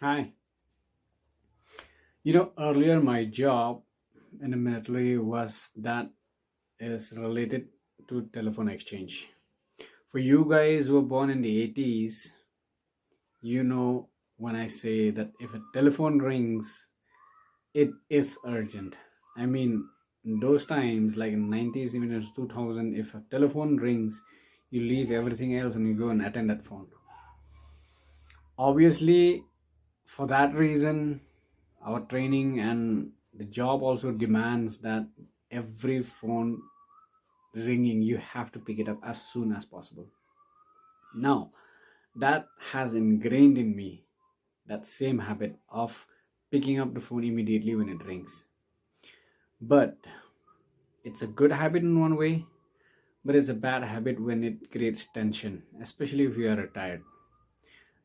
Hi. Earlier my job in the military was that is related to telephone exchange. For you guys who were born in the 80s, you know when I say that if a telephone rings, it is urgent. I mean, in those times, like in 90s, even in 2000, if a telephone rings, you leave everything else and you go and attend that phone. Obviously, for that reason, our training and the job also demands that every phone ringing you have to pick it up as soon as possible. Now that has ingrained in me that same habit of picking up the phone immediately when it rings. But it's a good habit in one way, but it's a bad habit when it creates tension, especially if you are retired.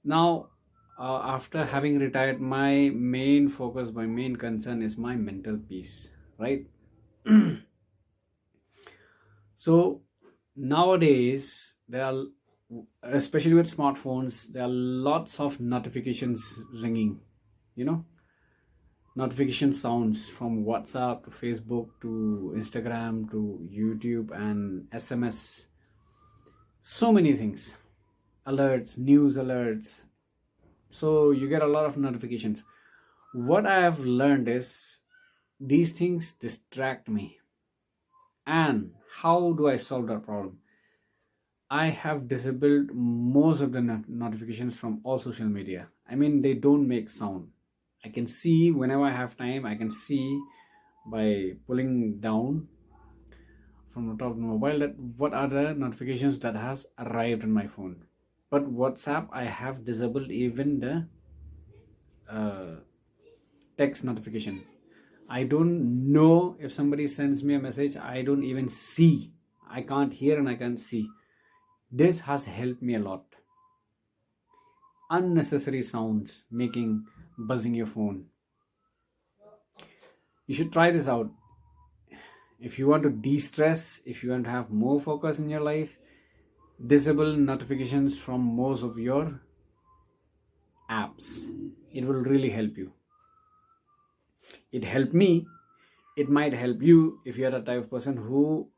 Now, after having retired, my main focus, my main concern is my mental peace, right? So nowadays, especially with smartphones, there are lots of notifications ringing, you know, notification sounds from WhatsApp to Facebook to Instagram to YouTube and SMS. So many things, alerts, news alerts. So you get a lot of notifications. What I have learned is these things distract me. And how do I solve that problem? I have disabled most of the notifications from all social media. I mean, they don't make sound. I can see whenever I have time, I can see by pulling down from the top of the mobile that what are the notifications that has arrived on my phone. But WhatsApp, I have disabled even the text notification. I don't know if somebody sends me a message. I don't even see. I can't hear and I can't see. This has helped me a lot. Unnecessary sounds making buzzing your phone. You should try this out. If you want to de-stress, if you want to have more focus in your life, disable notifications from most of your apps. It will really help you. It helped me. It might help you if you're the type of person who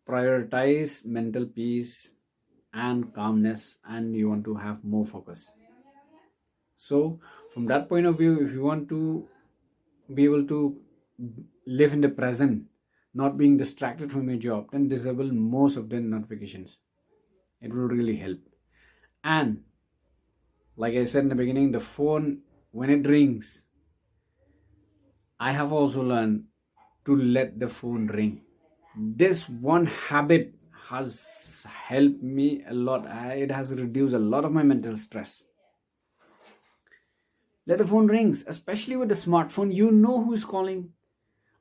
prioritize mental peace and calmness and you want to have more focus. So from that point of view, if you want to be able to live in the present, not being distracted from your job, then disable most of the notifications. It will really help. And like I said in the beginning, the phone, when it rings, I have also learned to let the phone ring. This one habit has helped me a lot. It has reduced a lot of my mental stress. Let the phone rings, especially with the smartphone. You know who is calling.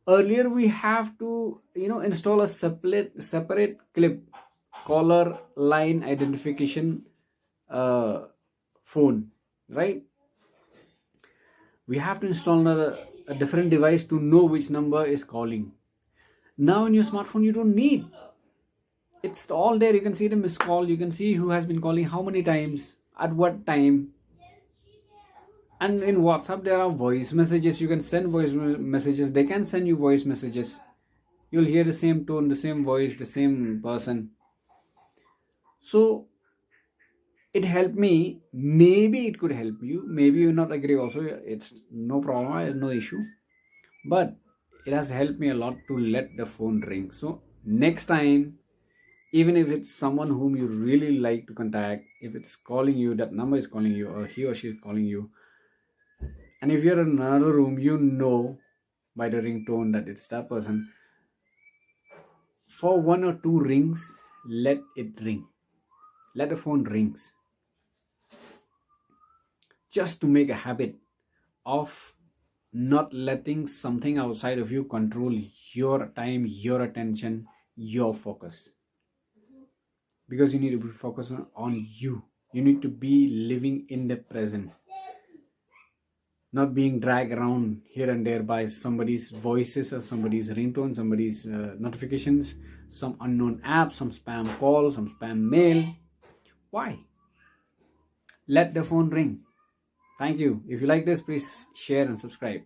Earlier, we have to install a separate clip caller line identification phone, right? We have to install a different device to know which number is calling. Now in your smartphone, you don't need. It's all there. You can see the missed call. You can see who has been calling, how many times, at what time. And in WhatsApp, there are voice messages. You can send voice messages. They can send you voice messages. You'll hear the same tone, the same voice, the same person. So it helped me. Maybe it could help you. Maybe you not agree also. It's no problem, no issue. But it has helped me a lot to let the phone ring. So next time, even if it's someone whom you really like to contact, if it's calling you, that number is calling you, or he or she is calling you, and if you're in another room, you know by the ringtone that it's that person. For one or two rings, let it ring. Let the phone rings. Just to make a habit of not letting something outside of you control your time, your attention, your focus. Because you need to be focused on you. You need to be living in the present. Not being dragged around here and there by somebody's voices or somebody's ringtone, somebody's notifications, some unknown app, some spam call, some spam mail. Why? Let the phone ring. Thank you. If you like this, please share and subscribe.